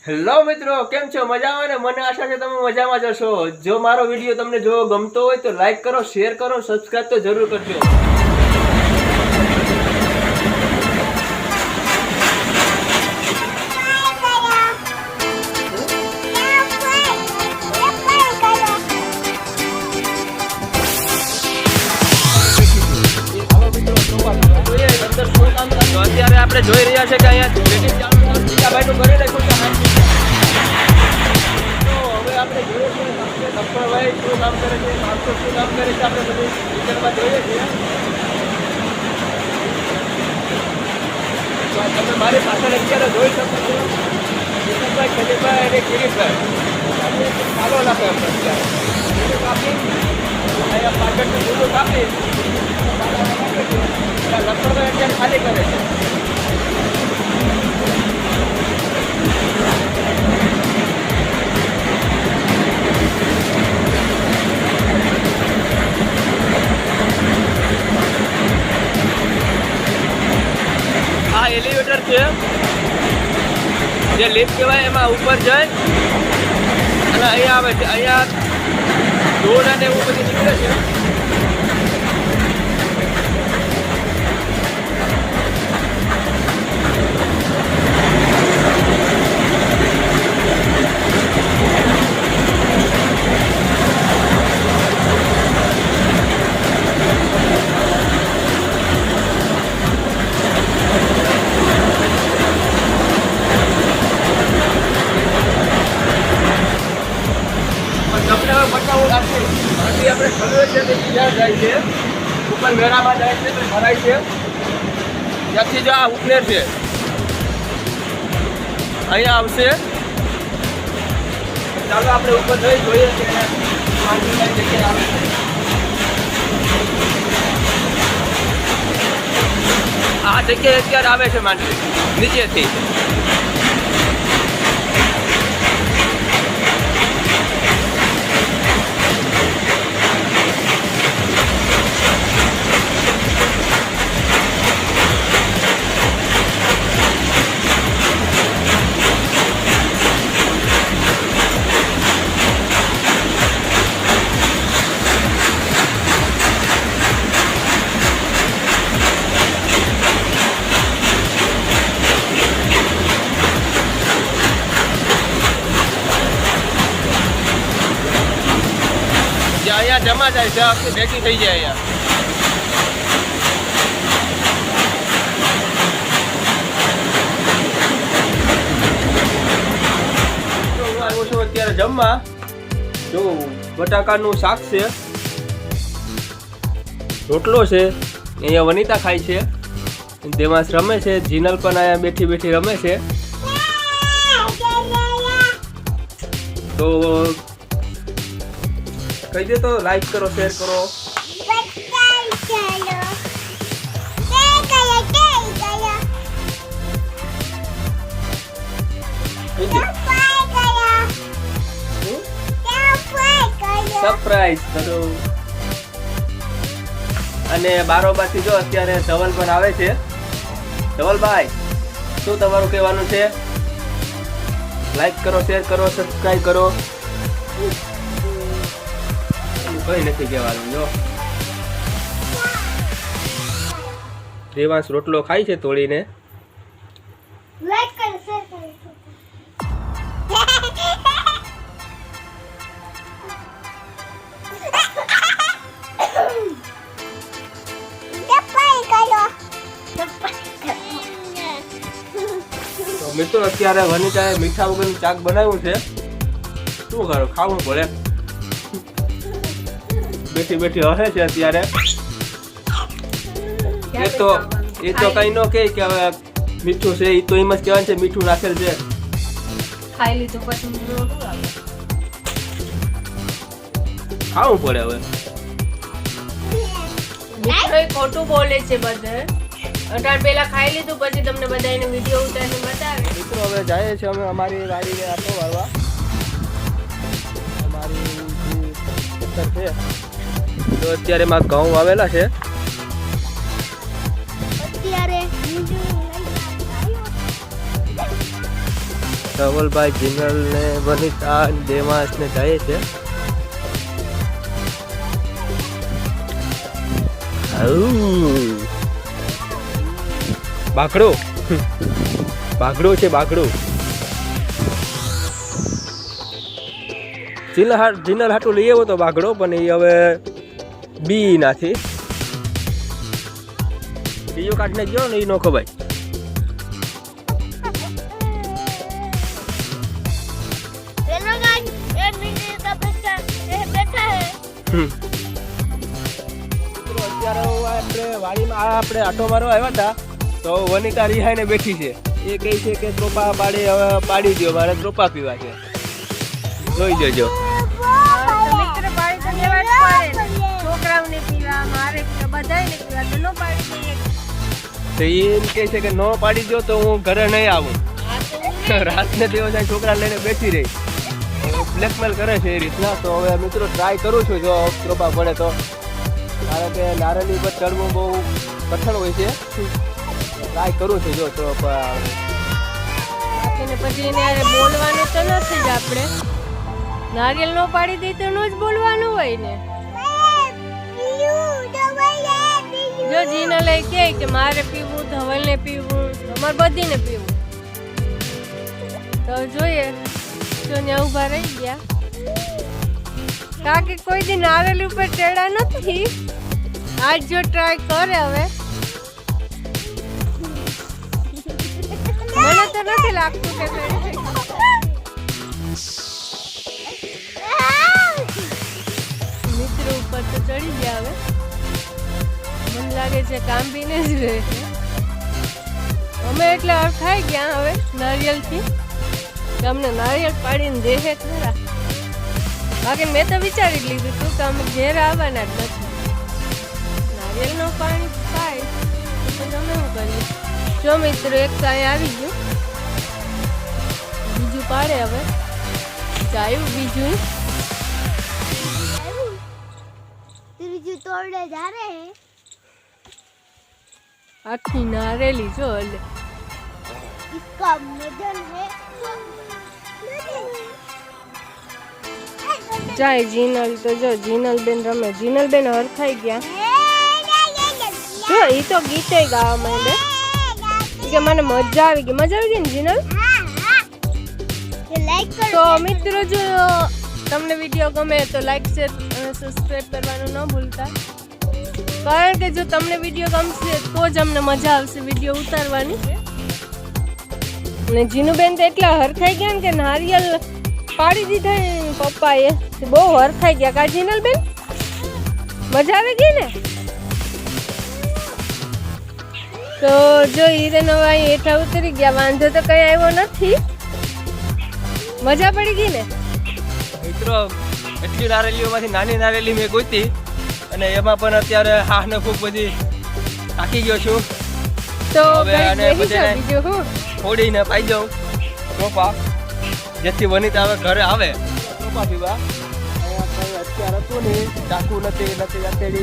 Hello મિત્રો, કેમ છો? મજામાં ને? મને આશા છે તમે મજામાં જ હશો। જો મારો વિડીયો તમને જો ગમતો હોય તો લાઈક કરો, શેર કરો, સબસ્ક્રાઇબ તો જરૂર કરજો। અત્યારે આપણે જોઈ રહ્યા છે કે અહીંયા ભાઈ નું કરી નાખ્યું છે। હવે આપણે જોઈએ છીએ લક્ષ્મણભાઈ શું કામ કરે છે, માણસો શું કામ કરે છે, આપણે બધી ડિટેલમાં જોઈએ છીએ। તમે મારી પાછળ અત્યારે જોઈ શકો છો દીપકભાઈ, ખલીભાઈ અને કિરીટભાઈ ચાલો નાખે આપણે અત્યારે કાપી અહીંયા પાછળથી જૂનું કાપી લક્ષ્મણભાઈ અત્યારે ખાલી કરે છે। આ એલિવેટર છે જે લિફ્ટ કહેવાય, એમાં ઉપર જાય અને અહીંયા આવે છે। અહીંયા ધૂળ અને એવું બધું નીકળે છે। આપણે ખબર છે કે ક્યાં જાય છે, ઉપર મેળામાં જાય છે, ભરાય છે, ત્યાંથી જો આ ઉપનેર છે અહીંયા આવશે। ચાલો આપણે ઉપર જઈ જોઈએ કે જગ્યાએ આવે છે। આ જગ્યાએ અત્યારે આવે છે માંડવી નીચેથી। અહીંયા જમા જાય છે, આખી ભેગી થઈ જાય। અહીંયા હું આવ્યો છું અત્યારે જમવા। જો બટાકાનું શાક છે, રોટલો છે, અહીંયા વનિતા ખાય છે, દેવાંશ રમે છે, જીનલ પણ અહીંયા બેઠી બેઠી રમે છે। તો કહી દે તો લાઈક કરો, શેર કરો, સરપ્રાઈઝ કરો। અને બારોબારથી જો અત્યારે ધવલ પણ આવે છે। ધવલભાઈ, શું તમારું કહેવાનું છે? લાઈક કરો, શેર કરો, સબસ્ક્રાઈબ કરો। કઈ નથી કહેવાનું। જો દેવાંશ રોટલો ખાય છે તોડીને। તો મિત્રો અત્યારે વનિતાએ મીઠા વગરનું શાક બનાવ્યું છે। શું કરો, ખાવું પડે। બેઠી બેઠી હસે છે અત્યારે। એ તો કઈ ન કે હવે મીઠું છે, એ તો એમ જ કહેવાનું છે મીઠું નાખેલ છે। ખાઈ લીધું પછી ખાવું પડે હવે। ખોટું બોલે છે બધે। અઢાર પેલા ખાઈ લીધું પછી તમને બધાને વિડીયો ઉતારીને બતાવે। મિત્રો હવે જાય છે અમે અમારી વાડીને આટો વાળવા। અમારી ખેતર છે તો અત્યારે માં ઘઉં વાવેલા છે। અત્યારે ધવલભાઈ જીનલ ને વનિતા દેવાંશ ને જાય છે. બાઘડો છે બાઘડો. જીનલ હાટું લઈ આવ્યો તો બાઘડો, પણ એ હવે બી નાથી બીજો કાઢને ગયો ને એ નો ખવાય. અત્યારે વાડીમાં આપણે આટો મારવા આવ્યા હતા તો વનિતા રિહાઈને બેઠી છે. એ કહે છે કે ત્રોપા પાડી હવે પાડી દો, મારે ત્રોપા પીવા છે. જોઈ જજો. તો એમ કહે છે કે નો પાડી દો તો હું ઘરે નહીં આવું. રાતને દેવો જાય છોકરા લઈને બેસી રહી, બ્લેકમેલ કરે છે એ રીતના. તો હવે મિત્રો ટ્રાય કરું છું, જો ત્રોપા પડે તો. કારણ કે નારેલી પર ચડવું બહુ કઠણ હોય છે. ટ્રાય કરું છું જો ત્રોપા. પછી એને બોલવાનું તો નથી જ, આપણે નારિયેલ નો પાડી દઈ તો નો જ બોલવાનું હોય ને. જો જીનલ કે મારે પીવું, ધવલ ને પીવું, અમારે બધીને પીવું. તો જોઈએ જો ને ઉભા રહી ગયા. કારણ કે કોઈ દી નારેલી ઉપર ચડ્યા નથી. આજ જો ટ્રાય કરે હવે. મને તો નથી લાગતું કે મિત્ર ઉપર તો ચડી ગયા હવે. મને લાગે છે કામ બીને જ રહે છે. અમે એટલે અડખાઈ ગયા હવે નારિયેલથી કે અમને નારિયેલ પાડીને દેહે ખરા. બાકી મેં તો વિચારી લીધું હતું કે અમે ઘેર આવવાના જ નથી. નારિયેલનું પાણી પાય તો તમે શું કરીએ. જો મિત્રો એક તો અહીં આવી ગયું, બીજું પાડે હવે. ચાયું બીજું તોડે જા રહે હે. આખી નારેલી જો એટલે इसका वजन है જાય જીનલ. તો જો જીનલ બેન રમે. જીનલ બેન હરખાઈ ગયા. જો એ તો ગીતે ગાવા માંડે કે મને મજા આવી ગઈ. મજા આવી ગઈ ને જીનલ. તો મિત્રો જો તમને વિડીયો ગમે તો લાઈક શેર અને સબસ્ક્રાઇબ કરવાનું ન ભૂલતા. કારણ કે જો તમને વિડીયો ગમશે તો જ અમને મજા આવશે વિડીયો ઉતારવાની. અને જીનુબેન તો એટલા હરખાઈ ગયા કે નારિયેલ પાડી દીધા પપ્પાએ. બહુ હરખાઈ ગયા કા જીનલબેન? મજા આવી ગઈ ને? તો જો હિરેન હવે હેઠા ઉતરી ગયા. વાંધો તો કઈ આવ્યો નથી. મજા પડી ગઈ ને મિત્રો? એટલી નારેલીઓમાંથી નાની નારેલી મેં ગોતી અને એમાં પણ અત્યારે હા ને ખૂબ બધી થાકી ગયો છું. તો હવે આને બધાને બીજું હું છોડીને પાઈ જાઉં ત્રોપા, જેથી વનિતા હવે ઘરે આવે ત્રોપા પીવા. અહીંયા કંઈ અત્યારે હતું નહીં, ચાકુ નથી અત્યારે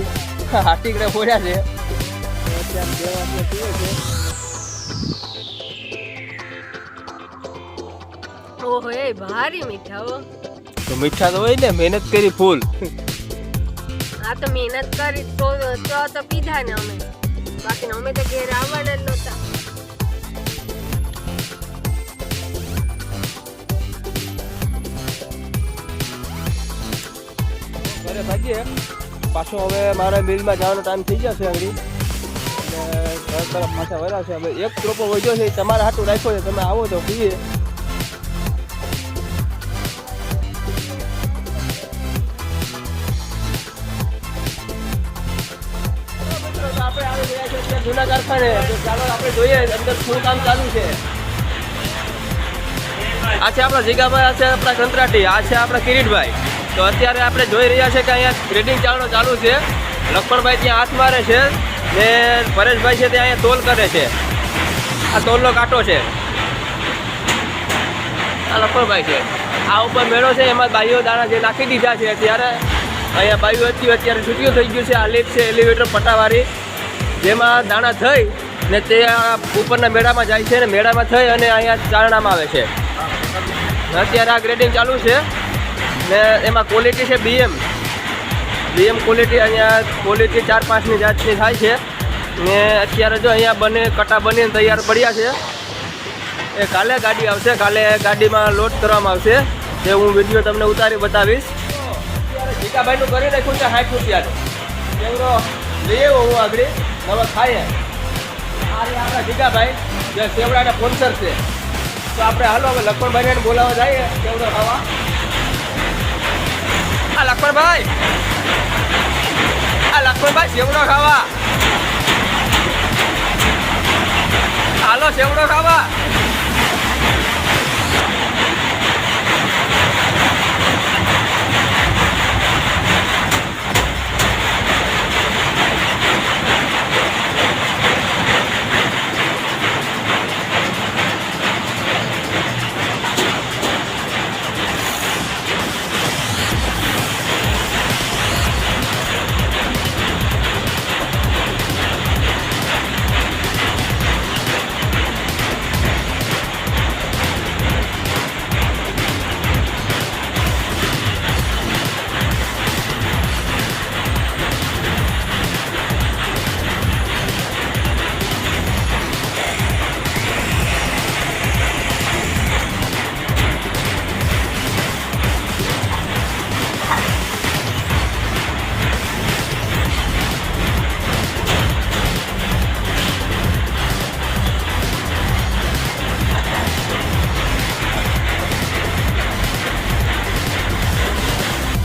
હાટીકડે ફોડ્યા છે. અત્યારે દેવા પીવે છે. ઓહો એ ભારી મીઠા હો. તો મીઠા તો હોય ને, મહેનત કરી ફૂલ. આ તો મહેનત કરી તો પીધા ને અમે. બાકી અમે તો ઘેર આવવાના જ નહોતા. ઘરે ભાગીએ પાછો. હવે મારા મિલમાં જવાનો ટાઈમ થઈ જશે આગળ. અને ઘર તરફ પાછા વળ્યા છે. હવે એક ત્રોપો વધ્યો છે, તમારા હાટું રાખ્યો છે. તમે આવો તો પીએ. આપણે આવી ગયા છે જૂના કારખાને. તો ચાલો આપણે જોઈએ અંદર શું કામ ચાલુ છે. આ છે આપણા જીગાભાઈ, આ છે આપણા કંત્રાટી, આ છે આપણા કિરીટભાઈ. તો અત્યારે આપણે જોઈ રહ્યા છે કે અહીંયા ગ્રેડિંગ ચાલુ છે. લખપણભાઈ ત્યાં હાથ મારે છે ને પરેશભાઈ છે તે અહીંયા તોલ કરે છે. આ તોલનો કાંટો છે. આ લખપણભાઈ છે. આ ઉપર મેળો છે, એમાં બાઈઓ દાણા જે નાખી દીધા છે. અત્યારે અહીંયા બાઈઓ અત્યારે છૂટીઓ થઈ ગયું છે. આ લીપ છે એલિવેટર પટ્ટાવાળી, જેમાં દાણા થઈ ને તે ઉપરના મેળામાં જાય છે ને મેળામાં થઈ અને અહીંયા ચારણામાં આવે છે. અત્યારે આ ગ્રેડિંગ ચાલુ છે ને એમાં ક્વોલિટી છે બીએમ ક્વોલિટી. અહીંયા ક્વોલિટી 4-5ની જાતની થાય છે ને અત્યારે જો અહીંયા કટા બનીને તૈયાર પડ્યા છે. એ કાલે ગાડી આવશે, કાલે ગાડીમાં લોડ કરવામાં આવશે, તે હું વિડીયો તમને ઉતારી બતાવીશ. જીકાભાઈનું કરી નાખ્યું છે 60 રૂપિયાનું કેવડો લઈ આવ્યો હું આગળ હવે ખાઈએ. આ રે આપણા જીકાભાઈ જે સેવડાના સ્પોન્સર છે. તો આપણે હાલો હવે લખમણભાઈને બોલાવવા જઈએ કેવડો ખાવા. આ લખમણભાઈ સેવડો ખાવા. હાલો સેવડો ખાવા.